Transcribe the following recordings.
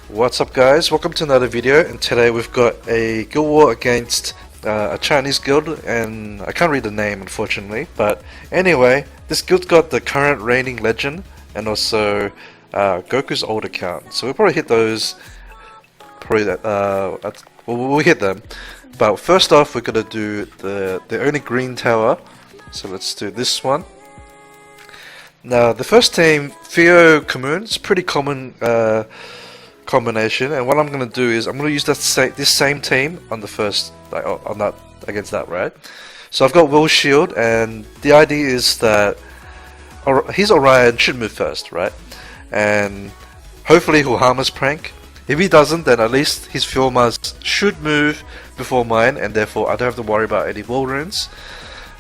What's up guys, welcome to another video, and today we've got a guild war against a Chinese guild, and I can't read the name unfortunately, but anyway, this guild's got the current reigning legend and also Goku's old account, so we'll probably hit those, we'll hit them, but first off we're gonna do the only green tower, so let's do this one. Now the first team, Theo Kamoon, it's a pretty common combination, and what I'm going to do is I'm going to use this same team on the first, on that, against that, right? So I've got Will Shield, and the idea is that his Orion should move first, right? And hopefully he'll harm his prank. If he doesn't, then at least his Fuel Mars should move before mine, and therefore I don't have to worry about any wall runes.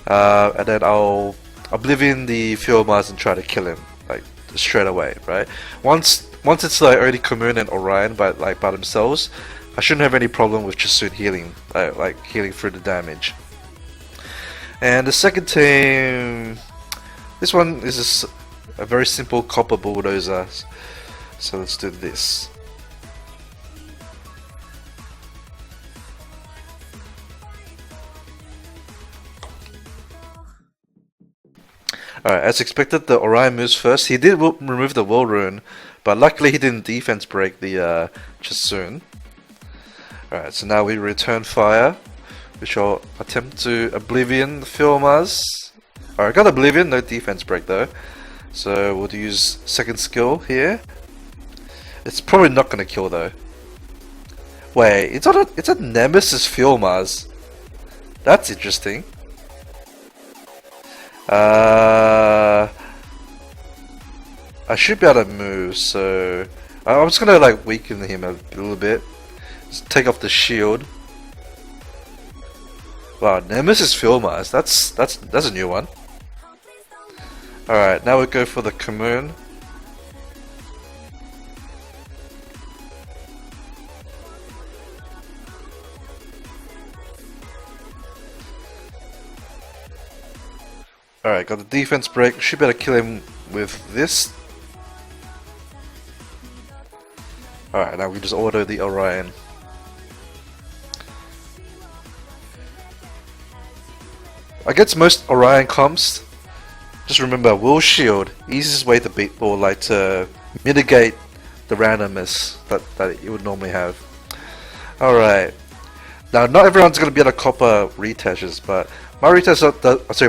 And then I'll Oblivion the Fuel Mars and try to kill him, like, straight away, right? Once it's like only Kamoon and Orion by themselves, I shouldn't have any problem with just soon healing, like healing through the damage. And the second team, this one is just a very simple copper bulldozer. So let's do this. Alright, as expected, the Orion moves first. He did remove the Will Rune, but luckily he didn't defense break the Chasun. Alright, so now we return fire. We shall attempt to Oblivion the Fuel Mars. Alright, got Oblivion, no defense break though. So we'll use second skill here. It's probably not gonna kill though. Wait, it's a Nemesis Fuel Mars. That's interesting. I should be able to move, so I'm just gonna like weaken him a little bit. Just take off the shield. Wow, Nemesis Fuel Mars. That's a new one. All right, now we go for the Kamoon. All right, got the defense break. Should be able to kill him with this. Alright, now we just auto the Orion. Against most Orion comps, just remember Will Shield, easiest way to beat or like to mitigate the randomness that you would normally have. Alright. Now not everyone's gonna be able to copper retashes, but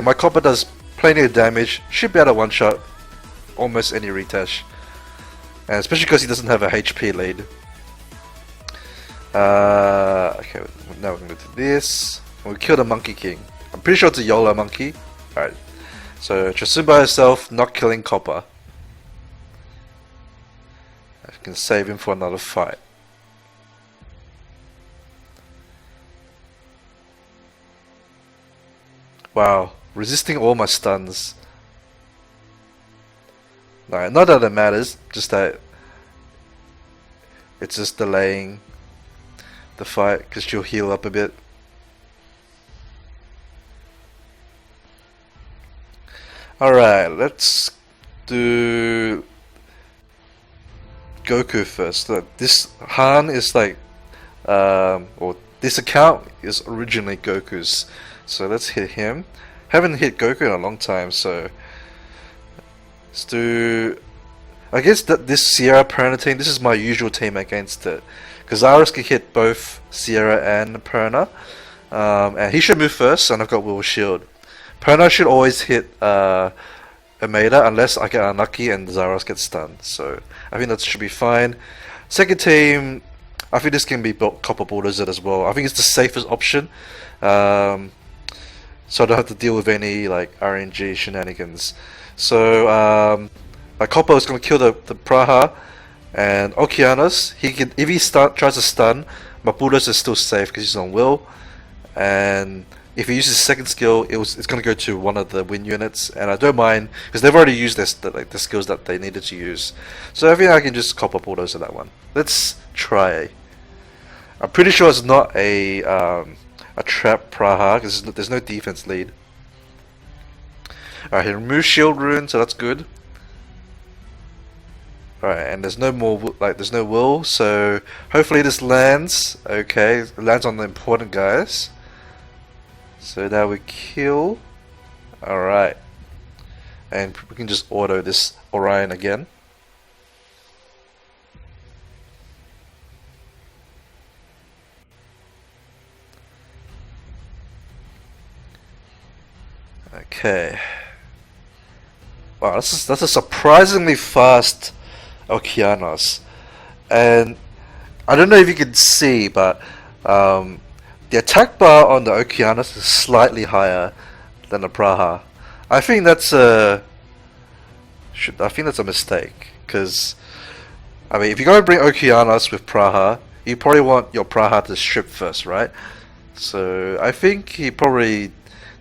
my copper does plenty of damage, should be able to one shot almost any retash. And especially because he doesn't have a HP lead. Okay, now we're going to do this. And we kill the Monkey King. I'm pretty sure it's a YOLO monkey. Alright. So Chasun by herself, not killing copper. I can save him for another fight. Wow, resisting all my stuns. No, not that it matters, just that it's just delaying the fight because she'll heal up a bit. Alright, let's do Goku first. This Han is like, or this account is originally Goku's, so let's hit him. Haven't hit Goku in a long time, so let's do. I guess that this Sierra Perna team, this is my usual team against it, because Zaros can hit both Sierra and Perna, and he should move first, and I've got Will Shield. Perna should always hit Ameda unless I get unlucky and Zaros gets stunned, so I think that should be fine. Second team, I think this can be Copper Bulldozer as well. I think it's the safest option, so I don't have to deal with any like RNG shenanigans. So my Copper is going to kill the Praha, and Okeanos, if he tries to stun, my Bulldozer is still safe because he's on Will, and if he uses second skill, it's going to go to one of the win units, and I don't mind because they've already used the skills that they needed to use. So I think I can just Copper Bulldozer that one. Let's try. I'm pretty sure it's not a trap Praha because there's no defense lead. Alright, he removes shield rune, so that's good. Alright, and there's no more, there's no will, so hopefully this lands. Okay, it lands on the important guys. So now we kill. Alright. And we can just auto this Orion again. Okay. Wow, that's a surprisingly fast Okeanos. And I don't know if you can see, but the attack bar on the Okeanos is slightly higher than the Praha. I think that's a mistake, because I mean, if you're going to bring Okeanos with Praha, you probably want your Praha to strip first, right? So I think he probably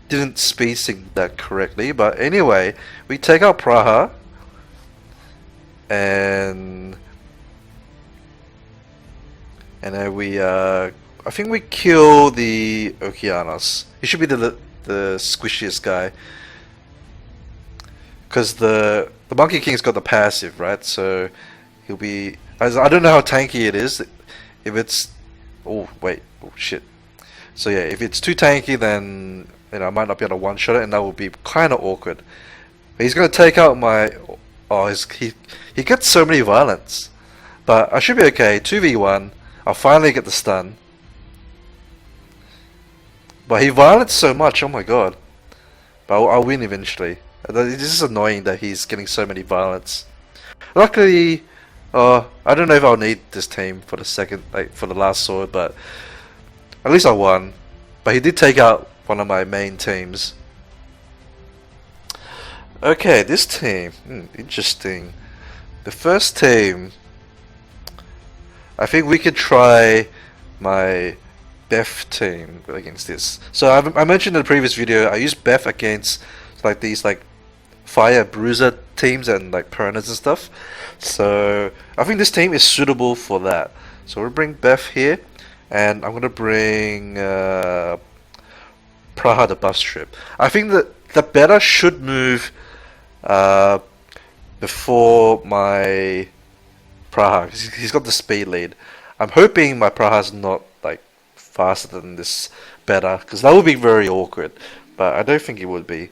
didn't speed sync that correctly, but anyway, we take out Praha and then we I think we kill the Okeanos. He should be the squishiest guy, because the Monkey King's got the passive, right? So he'll be, I don't know how tanky it is. If it's, oh wait, oh shit. So yeah, if it's too tanky, then I might not be able to one-shot it, and that would be kind of awkward. But he's gonna take out my, oh, he gets so many violence, but I should be okay. 2v1. I'll finally get the stun. But he violence so much, oh my god. But I'll win eventually. This is annoying that he's getting so many violence. Luckily, I don't know if I'll need this team for the second, for the last sword, but at least I won. But he did take out one of my main teams. Okay, this team, interesting. The first team, I think we could try my Beth team against this. So I mentioned in the previous video, I used Beth against these fire bruiser teams and piranhas and stuff. So I think this team is suitable for that. So we'll bring Beth here, and I'm gonna bring Praha the buff strip. I think that the beta should move before my Praha, 'cause he's got the speed lead. I'm hoping my Praha's not faster than this beta, because that would be very awkward, but I don't think it would be.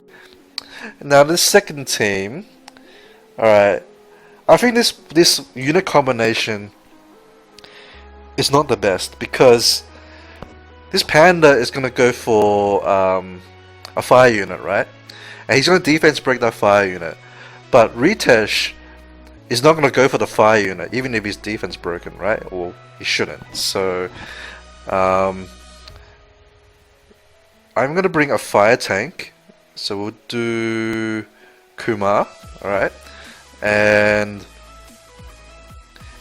Now this second team, alright, I think this unit combination is not the best, because this Panda is going to go for a fire unit, right? And he's going to defense break that fire unit. But Ritesh is not going to go for the fire unit, even if he's defense broken, right? Or he shouldn't. So I'm going to bring a fire tank. So we'll do Kumar, alright? And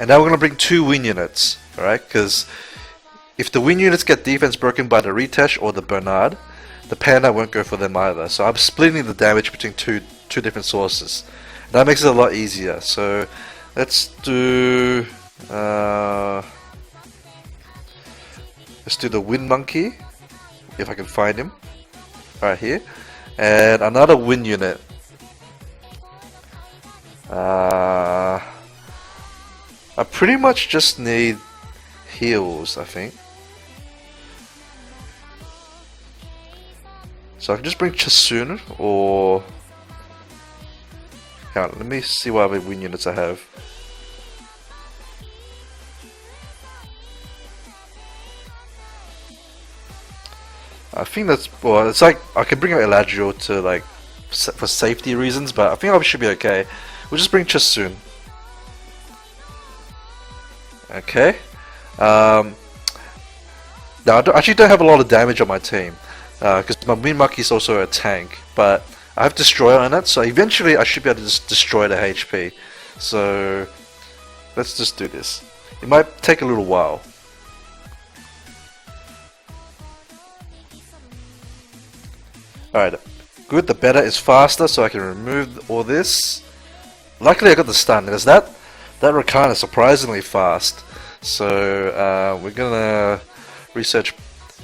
now we're going to bring 2 win units, alright? Because if the win units get defense broken by the Ritesh or the Bernard, the Panda won't go for them either. So I'm splitting the damage between two different sources. That makes it a lot easier. So let's do the Wind Monkey, if I can find him, right here, and another Wind unit. I pretty much just need heals, I think. So I can just bring Chasun, or hang on, let me see what other win units I have. I think that's, well, it's I can bring out Eladriel to for safety reasons, but I think I should be okay. We'll just bring Chasun. Okay. Now I actually don't have a lot of damage on my team, because my Wind Monkey is also a tank, but I have Destroyer on it, so eventually I should be able to just destroy the HP. So let's just do this. It might take a little while. Alright, good, the beta is faster, so I can remove all this. Luckily I got the stun, because that Rakan is surprisingly fast. So we're gonna research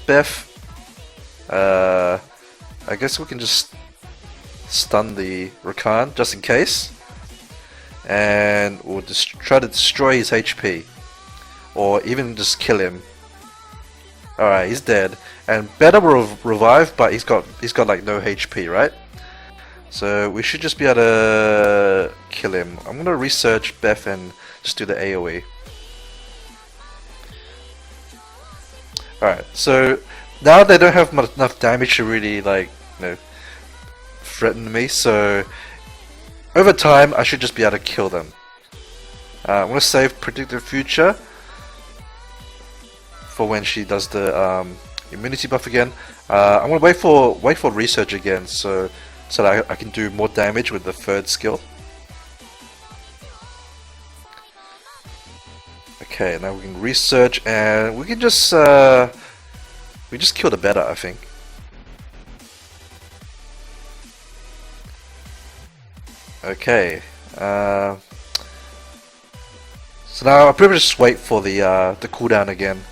Beth. I guess we can just stun the Rakan just in case. and we'll just try to destroy his HP, or even just kill him. Alright, he's dead, and Beta will revive, but he's got like no HP, right? So we should just be able to kill him. I'm gonna research Beth and just do the AoE. Alright, so now they don't have enough damage to really, like, you know, threaten me, so over time I should just be able to kill them. I'm gonna save Predict the Future for when she does the immunity buff again. I'm gonna wait for research again, so that I can do more damage with the third skill. Okay, now we can research and we can just kill the Beta, I think. Okay. So now I'll probably just wait for the cooldown again.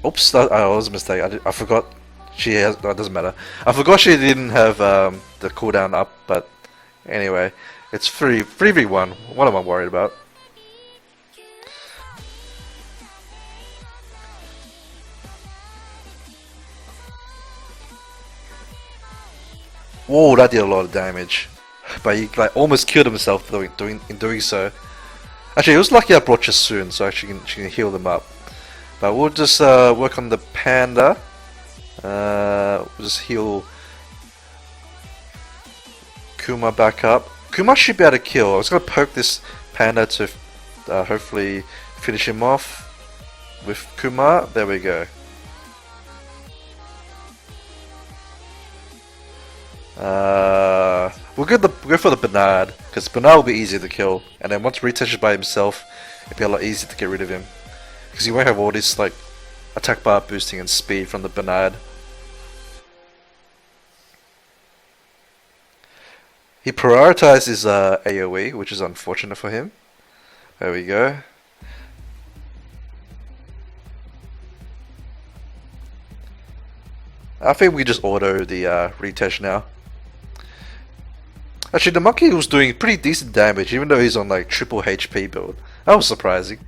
Oops, that was a mistake. I forgot she has. That doesn't matter. I forgot she didn't have the cooldown up, but anyway, it's 3v1. What am I worried about? Whoa, that did a lot of damage, but he like almost killed himself in doing so. Actually, it was lucky I brought Chasun, so she can heal them up. But we'll just work on the Panda. We'll just heal Kuma back up. Kuma should be able to kill. I was going to poke this Panda to hopefully finish him off with Kuma. There we go. We'll go for the Bernard, because Bernard will be easier to kill, and then once Retouch is by himself, it'll be a lot easier to get rid of him. Because you won't have all this like attack bar boosting and speed from the Bernard. He prioritized his AoE, which is unfortunate for him. There we go. I think we just auto the retouch now. Actually, the monkey was doing pretty decent damage, even though he's on like triple HP build. That was surprising.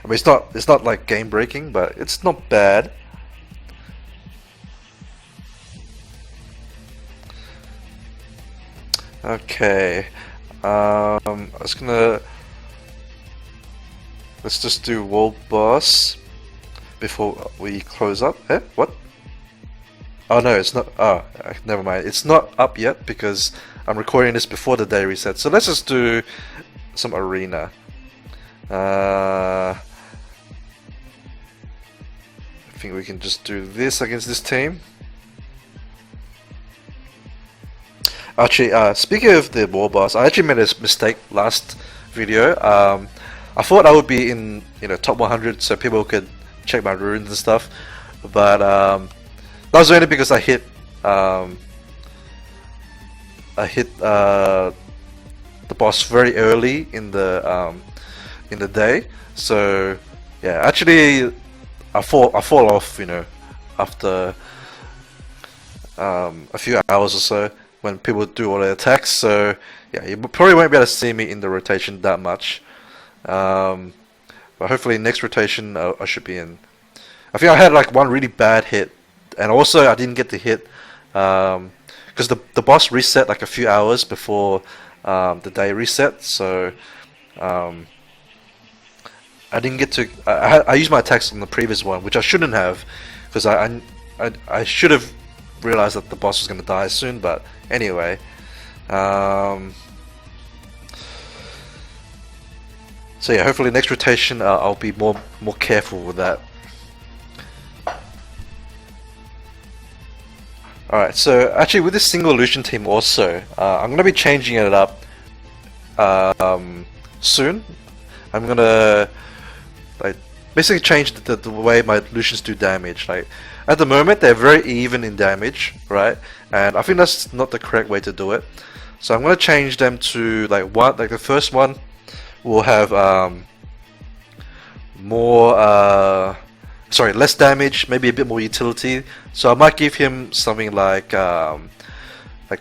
I mean, it's not like game breaking, but it's not bad. Okay, let's just do world boss before we close up. Eh? What? Oh no, it's not. Oh, never mind. It's not up yet because I'm recording this before the day reset. So let's just do some arena. I think we can just do this against this team. Actually, speaking of the war boss, I actually made a mistake last video. I thought I would be in top 100 so people could check my runes and stuff, but that was only because I hit the boss very early in the day. So yeah, actually I fall off, after a few hours or so when people do all their attacks. So yeah, you probably won't be able to see me in the rotation that much. But hopefully next rotation I should be in. I think I had like one really bad hit, and also I didn't get to hit because the boss reset like a few hours before the day reset. So I didn't get to. I used my attacks on the previous one, which I shouldn't have, because I should have realized that the boss was going to die soon. But anyway, so yeah, hopefully next rotation I'll be more careful with that. Alright, so actually with this single illusion team also, I'm going to be changing it up soon. I'm going to basically change the way my illusions do damage. Like at the moment they're very even in damage, right? And I think that's not the correct way to do it. So I'm going to change them to like the first one will have more less damage, maybe a bit more utility. So I might give him something like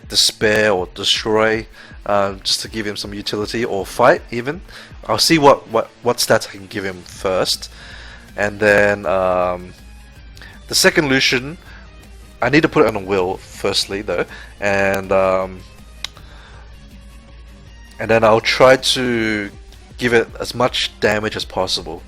Despair or Destroy, just to give him some utility, or Fight even. I'll see what stats I can give him first, and then the second Lucian, I need to put it on a will firstly though, and then I'll try to give it as much damage as possible.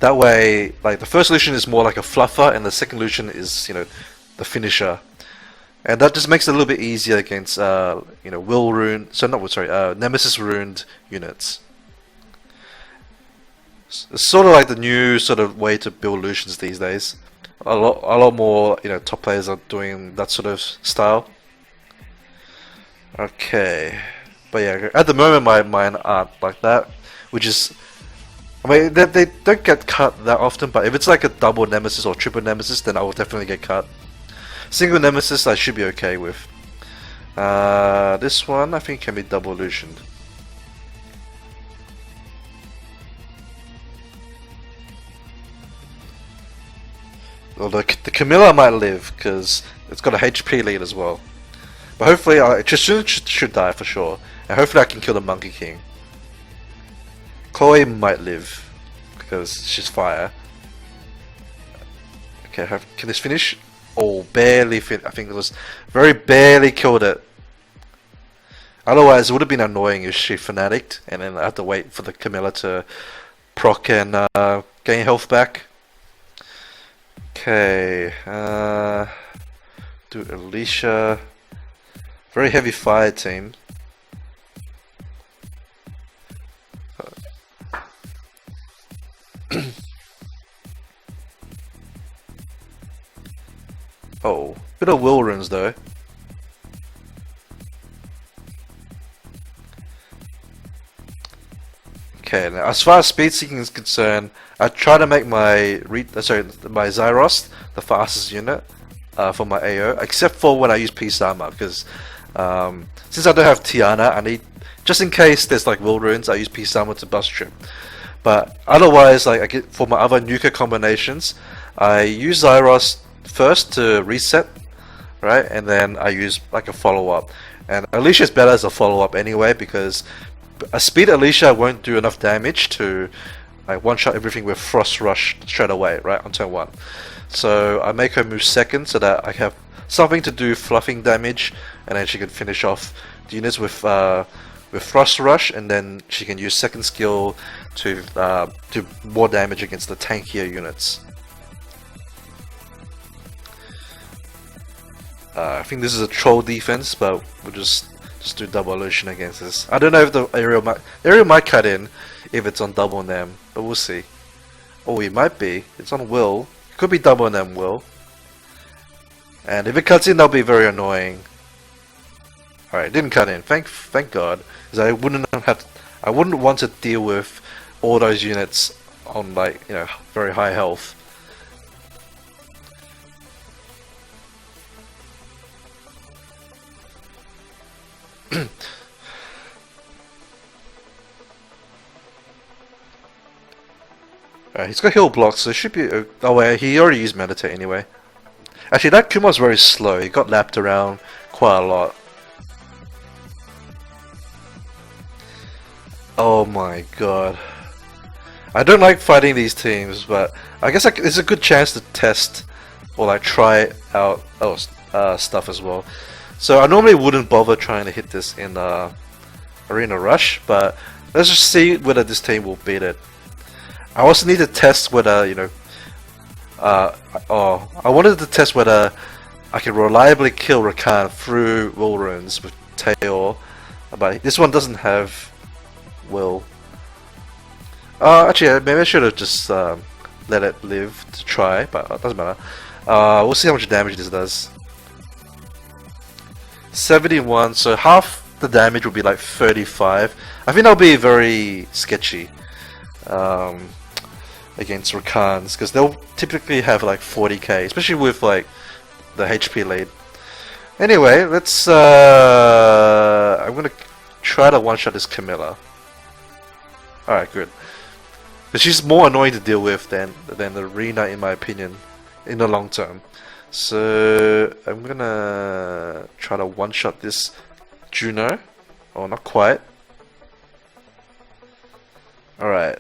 That way, like, the first Lucian is more like a fluffer, and the second Lucian is, you know, the finisher. And that just makes it a little bit easier against, you know, will rune, Nemesis ruined units. It's sort of like the new sort of way to build Lucians these days. A lot more, you know, top players are doing that sort of style. Okay, but yeah, at the moment mine aren't like that, which is, I mean, they don't get cut that often, but if it's like a double Nemesis or triple Nemesis, then I will definitely get cut. Single Nemesis I should be okay with. This one I think can be double Lucianed. Well, the Camilla might live because it's got a HP lead as well. But hopefully, it should die for sure. And hopefully I can kill the Monkey King. Chloe might live because she's fire. Okay, can this finish? Oh, barely I think it was very barely killed it. Otherwise, it would have been annoying if she fanaticked and then I had to wait for the Camilla to proc and gain health back. Okay, do Alicia. Very heavy fire team. Oh, bit of will runes though. Okay, now as far as speed seeking is concerned, I try to make my my Zyros the fastest unit for my AO, except for when I use Peace Armor, because since I don't have Tiana, I need, just in case there's like will runes, I use Peace Armor to bust trip. But otherwise, like, I get for my other nuker combinations, I use Zyros first to reset, right, and then I use like a follow-up. And Alicia is better as a follow-up anyway, because a speed Alicia won't do enough damage to like one-shot everything with Frost Rush straight away, right, on turn 1. So I make her move second so that I have something to do fluffing damage, and then she can finish off the units with Frost Rush, and then she can use second skill to do more damage against the tankier units. I think this is a troll defense, but we'll just do double illusion against this. I don't know if the Ariel might cut in if it's on double Nem, but we'll see. Oh, it might be. It's on will. It could be double Nem will. And if it cuts in, that'll be very annoying. Alright, it didn't cut in. Thank God, because I wouldn't want to deal with all those units on, like, you know, very high health. He's got heal blocks, so it should be. Oh wait, he already used meditate anyway. Actually, that Kuma's very slow. He got lapped around quite a lot. Oh my god. I don't like fighting these teams, but I guess it's a good chance to test or like try out stuff as well. So I normally wouldn't bother trying to hit this in Arena Rush, but let's just see whether this team will beat it. I also need to test whether, you know, I wanted to test whether I can reliably kill Rakan through will runes with Tail, but this one doesn't have will. Actually, maybe I should have just let it live to try, but it doesn't matter. We'll see how much damage this does. 71, so half the damage will be like 35. I think that'll be very sketchy against Rakans, because they'll typically have like 40k, especially with like the HP lead. Anyway, let's I'm gonna try to one-shot this Camilla. Alright, good. But she's more annoying to deal with than the Rena, in my opinion, in the long term. So I'm gonna try to one-shot this Juno. Oh, not quite. Alright.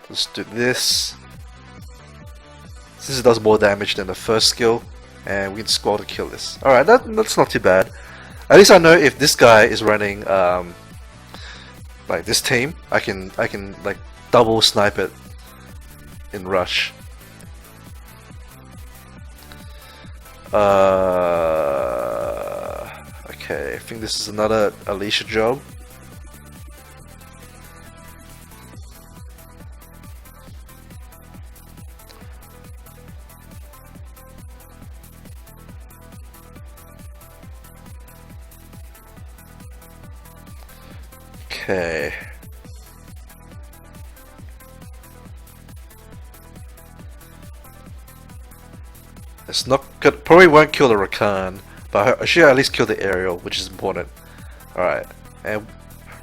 Let's do this. This does more damage than the first skill, and we can score to kill this. Alright, that's not too bad. At least I know if this guy is running like this team, I can like double snipe it in rush. Okay, I think this is another Alicia job. Okay. It's not good. Probably won't kill the Rakan, but I should at least kill the aerial, which is important. Alright. And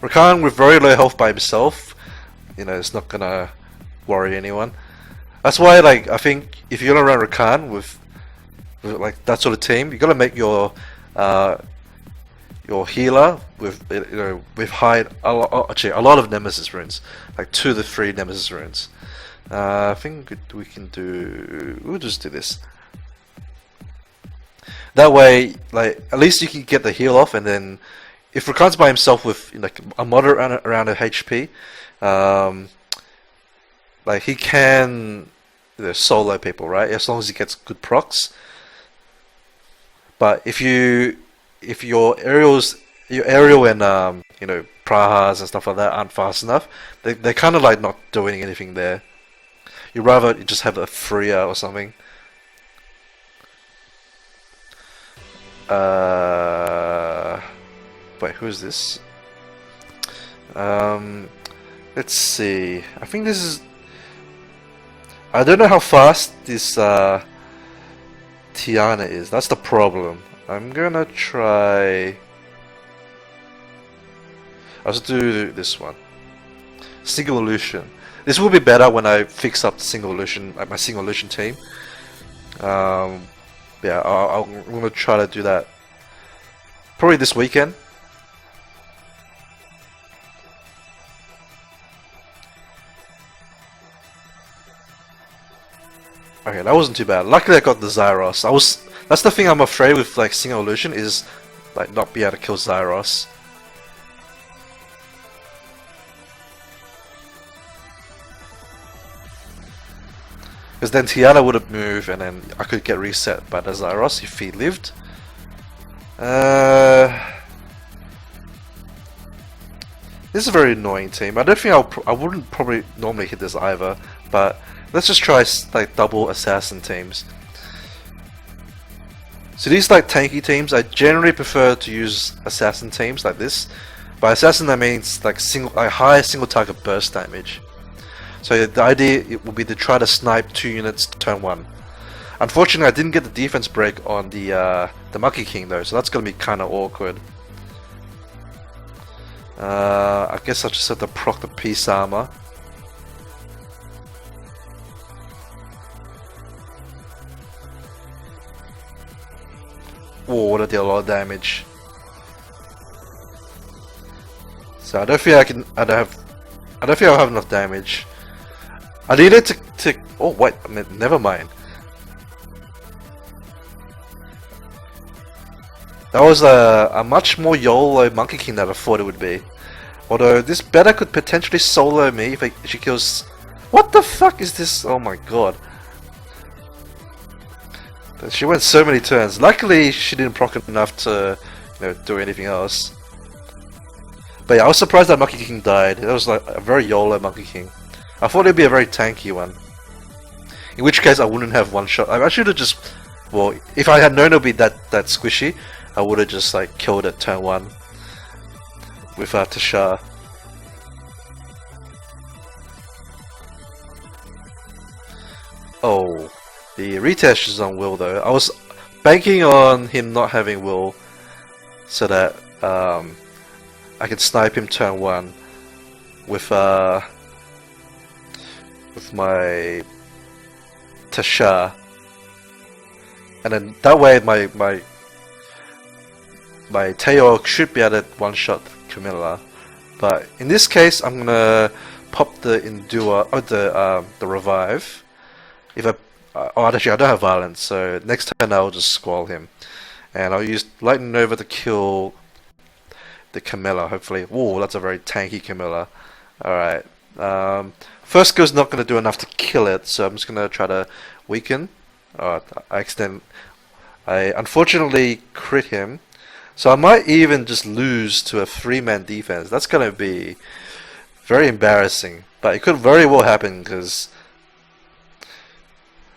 Rakan with very low health by himself, you know, it's not gonna worry anyone. That's why, like, I think if you're gonna run Rakan with like that sort of team, you gotta make your healer with, you know, with actually a lot of Nemesis runes, like 2 to 3 Nemesis runes. I think we can do. We'll just do this. That way, like, at least you can get the heal off, and then if Rakan's by himself with, like, a moderate around of HP, like, he can, you know, solo people, right? As long as he gets good procs. But if your aerial and you know, Prahas and stuff like that aren't fast enough, they're kind of like not doing anything there. You'd rather just have a Freya or something. Wait, who is this? Let's see. I think this is. I don't know how fast this Tiana is. That's the problem. I'm gonna try. I'll just do this one. Single illusion. This will be better when I fix up the single illusion, like my single illusion team. Yeah, I'm gonna try to do that probably this weekend. Okay, that wasn't too bad. Luckily I got the Zyros. That's the thing I'm afraid with, like, single illusion, is like not be able to kill Zyros. Because then Tiana would have moved and then I could get reset by the Zyros if he lived. This is a very annoying team. I don't think I wouldn't probably normally hit this either, but let's just try, like, double assassin teams. So these, like, tanky teams, I generally prefer to use assassin teams like this. By assassin I mean like high single target burst damage. So the idea would be to try to snipe 2 units turn 1. Unfortunately, I didn't get the defense break on the Monkey King though, so that's gonna be kind of awkward. I guess I just have to proc the peace armor. Oh, that did a lot of damage. So I don't think I don't think I'll have enough damage. I needed to. Oh wait, I mean, never mind. That was a much more YOLO Monkey King than I thought it would be. Although this better could potentially solo me if she kills. What the fuck is this? Oh my god. She went so many turns. Luckily, she didn't proc enough to, you know, do anything else. But yeah, I was surprised that Monkey King died. That was like a very YOLO Monkey King. I thought it'd be a very tanky one. In which case, I wouldn't have one shot. I should have just, well, if I had known it'd be that squishy, I would have just, like, killed it turn 1 with Tashar. Oh. The retest is on Will though. I was banking on him not having will, so that I can snipe him turn 1 with my Tasha, and then that way my Teo should be able to one-shot Camilla. But in this case, I'm gonna pop the endure or the revive. If I oh, actually I don't have violence, so next turn I'll just squall him, and I'll use Lightning Nova to kill the Camilla. Hopefully, whoa, that's a very tanky Camilla. All right, first go's not gonna do enough to kill it, so I'm just gonna try to weaken. I unfortunately crit him. So I might even just lose to a 3-man defense. That's gonna be very embarrassing, but it could very well happen because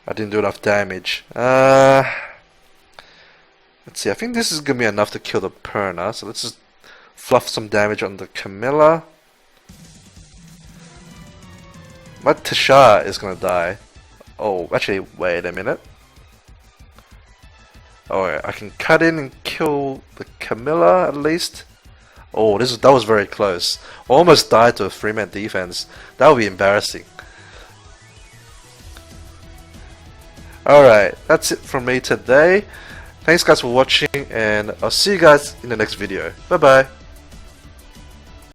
I didn't do enough damage. Let's see, I think this is gonna be enough to kill the Perna, so let's just fluff some damage on the Camilla. My Tasha is gonna die. Oh, actually, wait a minute. Oh, I can cut in and kill the Camilla at least. Oh, that was very close. Almost died to a 3-man defense. That would be embarrassing. Alright, that's it from me today. Thanks guys for watching, and I'll see you guys in the next video. Bye bye.